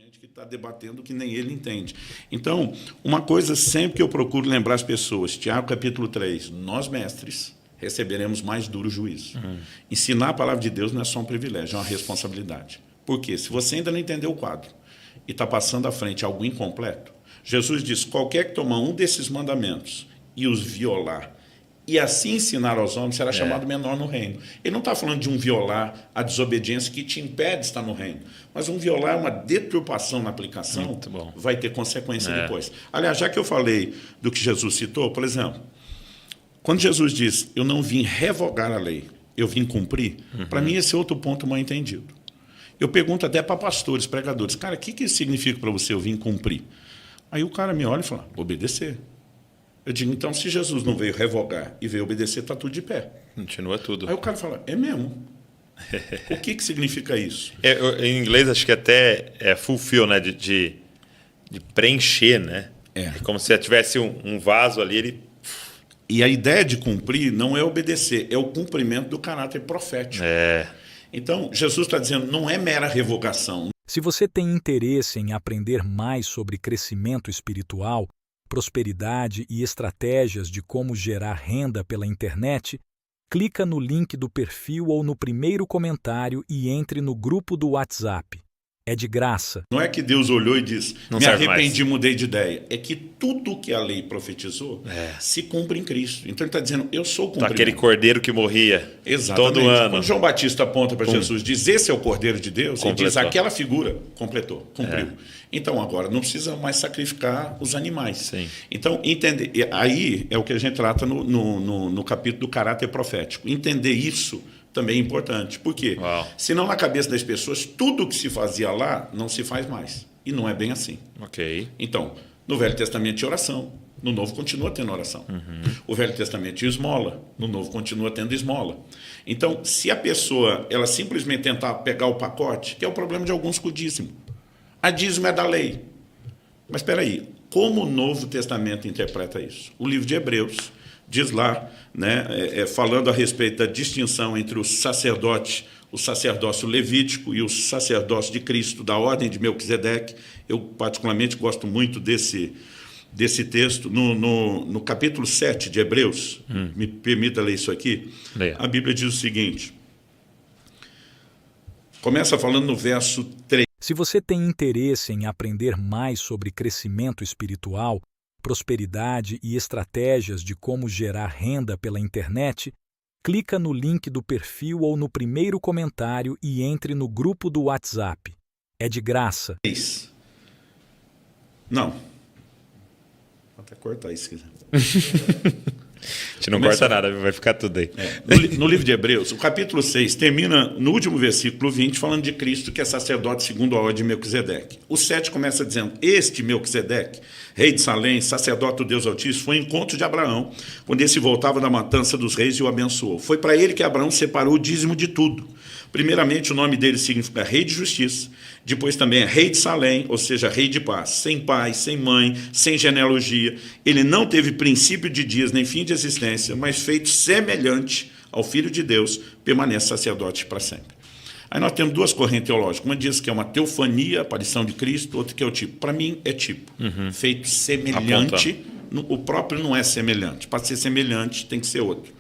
gente que está debatendo que nem ele entende. Então, uma coisa sempre que eu procuro lembrar as pessoas, Tiago capítulo 3, nós mestres receberemos mais duro juízo. Ensinar a palavra de Deus não é só um privilégio, é uma responsabilidade. Por quê? Se você ainda não entendeu o quadro e está passando à frente algo incompleto, Jesus diz, qualquer que tomar um desses mandamentos e os violar, e assim ensinar aos homens, será chamado menor no reino. Ele não está falando de um violar a desobediência que te impede de estar no reino, mas um violar uma deturpação na aplicação vai ter consequência depois. Aliás, já que eu falei do que Jesus citou, por exemplo, quando Jesus diz, eu não vim revogar a lei, eu vim cumprir, para mim esse é outro ponto mal entendido. Eu pergunto até para pastores, pregadores, cara, o que isso significa para você, eu vim cumprir? Aí o cara me olha e fala, obedecer. Eu digo, então, se Jesus não veio revogar e veio obedecer, está tudo de pé. Continua tudo. Aí o cara fala, é mesmo? O que significa isso? Em inglês, acho que até é fulfill, né? De preencher, né? É como se tivesse um vaso ali, ele... E a ideia de cumprir não é obedecer, é o cumprimento do caráter profético. Então, Jesus está dizendo, não é mera revogação. Se você tem interesse em aprender mais sobre crescimento espiritual, prosperidade e estratégias de como gerar renda pela internet, clica no link do perfil ou no primeiro comentário e entre no grupo do WhatsApp. É de graça. Não é que Deus olhou e disse, me arrependi, mudei de ideia. É que tudo que a lei profetizou se cumpre em Cristo. Então ele está dizendo, eu sou o cumprimento. Aquele cordeiro que morria todo ano. Quando João Batista aponta para Jesus, diz, esse é o cordeiro de Deus, ele diz, aquela figura completou, cumpriu. Então agora não precisa mais sacrificar os animais. Então, entender, aí é o que a gente trata no capítulo do caráter profético. Entender isso também é importante. Por quê? Senão, na cabeça das pessoas, tudo que se fazia lá não se faz mais. E não é bem assim. Então, no Velho Testamento tinha oração, no Novo continua tendo oração. O Velho Testamento tinha esmola, no Novo continua tendo esmola. Então, se a pessoa ela simplesmente tentar pegar o pacote, que é o problema de alguns com o dízimo. A dízimo é da lei. Mas espera aí, como o Novo Testamento interpreta isso? O livro de Hebreus diz lá, né, falando a respeito da distinção entre o sacerdócio levítico e o sacerdócio de Cristo, da ordem de Melquisedeque. Eu particularmente gosto muito desse texto. No capítulo 7 de Hebreus, me permita ler isso aqui, a Bíblia diz o seguinte, começa falando no verso 3. Se você tem interesse em aprender mais sobre crescimento espiritual, prosperidade e estratégias de como gerar renda pela internet, clica no link do perfil ou no primeiro comentário e entre no grupo do WhatsApp. É de graça. Não. Vou até cortar isso. A gente não corta nada, vai ficar tudo aí. No livro de Hebreus, o capítulo 6 termina no último versículo 20, falando de Cristo, que é sacerdote segundo a ordem de Melquisedeque. O 7 começa dizendo, este Melquisedeque, rei de Salém, sacerdote do Deus Altíssimo, foi ao encontro de Abraão, quando ele se voltava da matança dos reis e o abençoou. Foi para ele que Abraão separou o dízimo de tudo. Primeiramente, o nome dele significa rei de justiça, depois também é rei de Salém, ou seja, rei de paz, sem pai, sem mãe, sem genealogia. Ele não teve princípio de dias nem fim de existência, mas feito semelhante ao Filho de Deus, permanece sacerdote para sempre. Aí nós temos duas correntes teológicas. Uma diz que é uma teofania, aparição de Cristo, outra que é o tipo. Para mim, é tipo. Feito semelhante, o próprio não é semelhante. Para ser semelhante, tem que ser outro.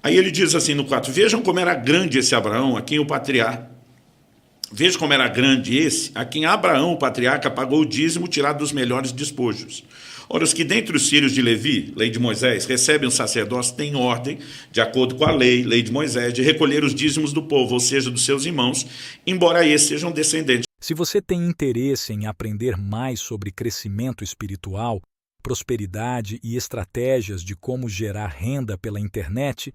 Aí ele diz assim no 4, vejam como era grande esse Abraão, a quem o patriarca... Vejam como era grande esse, a quem Abraão, o patriarca, pagou o dízimo tirado dos melhores despojos. Ora, os que dentre os filhos de Levi, lei de Moisés, recebem o sacerdócio, têm ordem, de acordo com a lei de Moisés, de recolher os dízimos do povo, ou seja, dos seus irmãos, embora esses sejam descendentes. Se você tem interesse em aprender mais sobre crescimento espiritual, prosperidade e estratégias de como gerar renda pela internet,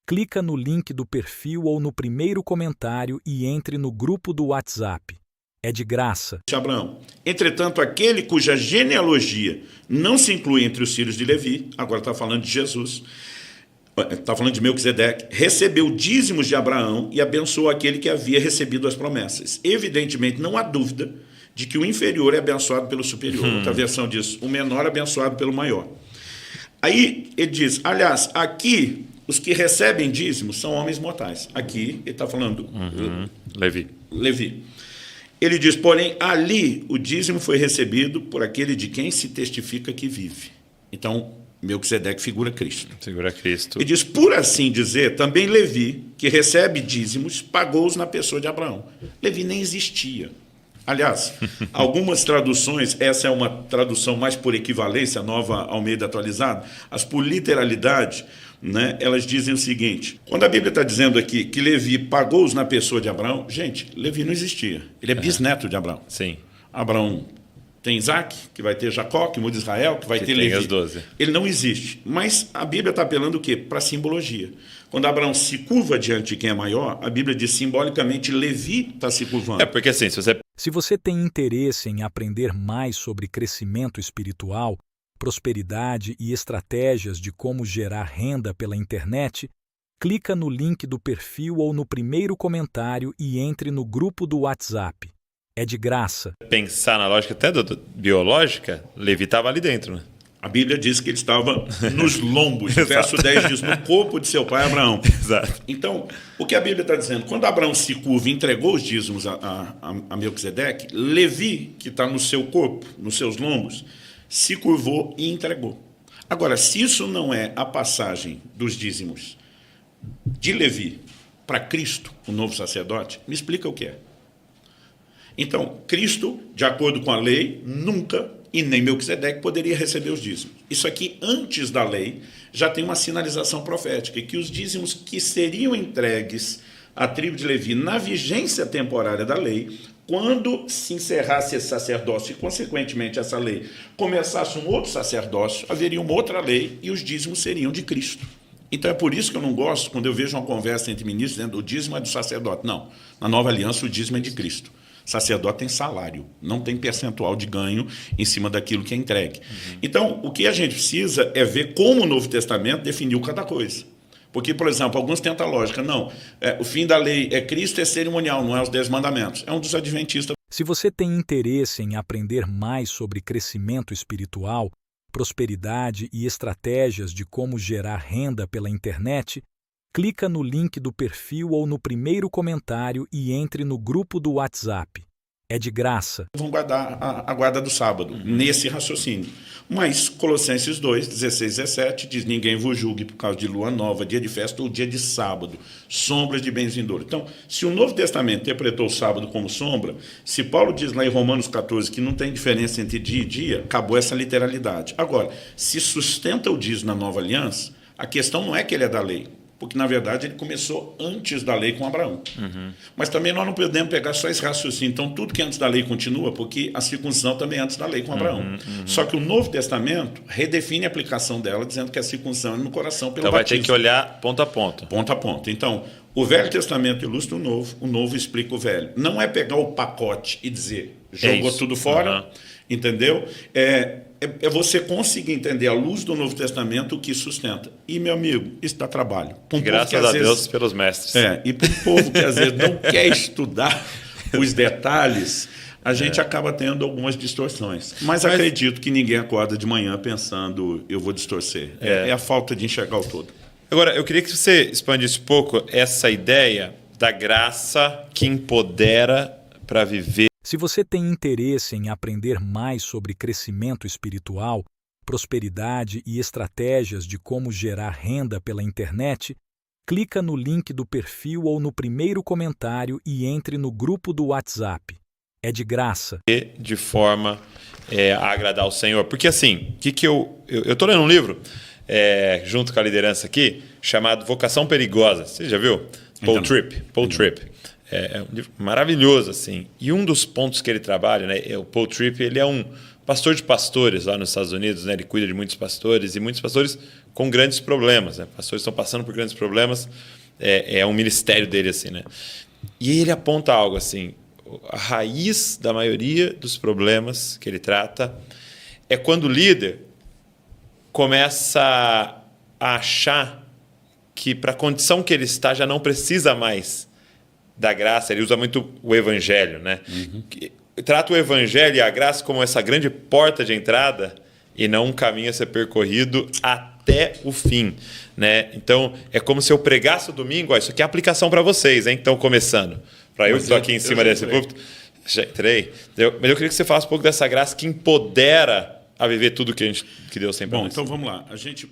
clica no link do perfil ou no primeiro comentário e entre no grupo do WhatsApp. É de graça. Abraão. Entretanto, aquele cuja genealogia não se inclui entre os filhos de Levi, agora está falando de Jesus, está falando de Melquisedeque, recebeu dízimos de Abraão e abençoou aquele que havia recebido as promessas. Evidentemente, não há dúvida de que o inferior é abençoado pelo superior. Outra versão diz, o menor é abençoado pelo maior. Aí ele diz, aliás, aqui os que recebem dízimos são homens mortais. Aqui ele está falando Levi. Ele diz, porém, ali o dízimo foi recebido por aquele de quem se testifica que vive. Então, Melquisedeque figura Cristo. Figura Cristo. E diz, por assim dizer, também Levi, que recebe dízimos, pagou-os na pessoa de Abraão. Levi nem existia. Aliás, algumas traduções, essa é uma tradução mais por equivalência, Nova Almeida atualizada, as por literalidade, né, elas dizem o seguinte, quando a Bíblia está dizendo aqui que Levi pagou-os na pessoa de Abraão, gente, Levi não existia. Ele é bisneto de Abraão. Sim. Abraão tem Isaac, que vai ter Jacó, que muda Israel, que vai ter Levi. As 12. Ele não existe. Mas a Bíblia está apelando o quê? Para simbologia. Quando Abraão se curva diante de quem é maior, a Bíblia diz simbolicamente Levi está se curvando. É porque assim, se você tem interesse em aprender mais sobre crescimento espiritual, prosperidade e estratégias de como gerar renda pela internet, clica no link do perfil ou no primeiro comentário e entre no grupo do WhatsApp. É de graça. Pensar na lógica até biológica, Levi estava ali dentro, né? A Bíblia diz que ele estava nos lombos. O verso 10 diz, no corpo de seu pai Abraão. Exato. Então, o que a Bíblia está dizendo? Quando Abraão se curva e entregou os dízimos a Melquisedeque, Levi, que está no seu corpo, nos seus lombos, se curvou e entregou. Agora, se isso não é a passagem dos dízimos de Levi para Cristo, o novo sacerdote, me explica o que é. Então, Cristo, de acordo com a lei, nunca, e nem Melquisedeque, poderia receber os dízimos. Isso aqui, antes da lei, já tem uma sinalização profética, que os dízimos que seriam entregues à tribo de Levi na vigência temporária da lei, quando se encerrasse esse sacerdócio e, consequentemente, essa lei começasse um outro sacerdócio, haveria uma outra lei e os dízimos seriam de Cristo. Então é por isso que eu não gosto, quando eu vejo uma conversa entre ministros, dizendo o dízimo é do sacerdote. Não, na nova aliança o dízimo é de Cristo. Sacerdote tem salário, não tem percentual de ganho em cima daquilo que é entregue. Então, o que a gente precisa é ver como o Novo Testamento definiu cada coisa. Porque, por exemplo, alguns tentam a lógica. Não, o fim da lei é Cristo, é cerimonial, não é os 10 mandamentos. É um dos adventistas. Se você tem interesse em aprender mais sobre crescimento espiritual, prosperidade e estratégias de como gerar renda pela internet, clica no link do perfil ou no primeiro comentário e entre no grupo do WhatsApp. É de graça. Vão guardar a guarda do sábado, nesse raciocínio. Mas Colossenses 2, 16 e 17, diz, ninguém vos julgue por causa de lua nova, dia de festa ou dia de sábado, sombras de bens vindouros. Então, se o Novo Testamento interpretou o sábado como sombra, se Paulo diz lá em Romanos 14 que não tem diferença entre dia e dia, acabou essa literalidade. Agora, se sustenta o dízimo na nova aliança, a questão não é que ele é da lei, porque, na verdade, ele começou antes da lei com Abraão. Mas também nós não podemos pegar só esse raciocínio. Então, tudo que é antes da lei continua, porque a circuncisão também é antes da lei com Abraão. Só que o Novo Testamento redefine a aplicação dela, dizendo que a circuncisão é no coração pelo batismo. Então, vai ter que olhar ponto a ponto. Ponto a ponto. Então, o Velho Testamento ilustra o Novo explica o Velho. Não é pegar o pacote e dizer, jogou tudo fora, entendeu? É você conseguir entender à luz do Novo Testamento o que sustenta. E, meu amigo, isso dá trabalho. Graças a Deus pelos mestres. E para o povo que às vezes não quer estudar os detalhes, a gente acaba tendo algumas distorções. Mas acredito que ninguém acorda de manhã pensando, eu vou distorcer. É a falta de enxergar o todo. Agora, eu queria que você expandisse um pouco essa ideia da graça que empodera para viver. Se você tem interesse em aprender mais sobre crescimento espiritual, prosperidade e estratégias de como gerar renda pela internet, clica no link do perfil ou no primeiro comentário e entre no grupo do WhatsApp. É de graça. De forma a agradar ao Senhor. Porque assim, eu estou lendo um livro, junto com a liderança aqui, chamado Vocação Perigosa. Você já viu? Paul Tripp. É um livro maravilhoso, assim. E um dos pontos que ele trabalha, né, o Paul Tripp, ele é um pastor de pastores lá nos Estados Unidos, né? Ele cuida de muitos pastores e muitos pastores com grandes problemas, né? Pastores estão passando por grandes problemas, é um ministério dele, assim, né? E ele aponta algo assim, a raiz da maioria dos problemas que ele trata é quando o líder começa a achar que para a condição que ele está já não precisa mais da graça. Ele usa muito o evangelho, né? Trata o evangelho e a graça como essa grande porta de entrada e não um caminho a ser percorrido até o fim, né? Então, é como se eu pregasse o domingo, isso aqui é aplicação para vocês, hein? Então, começando. Para eu que estou aqui em cima desse púlpito, Já entrei. Mas eu queria que você falasse um pouco dessa graça que empodera a viver tudo que Deus tem para nós. Bom, então vamos lá. A gente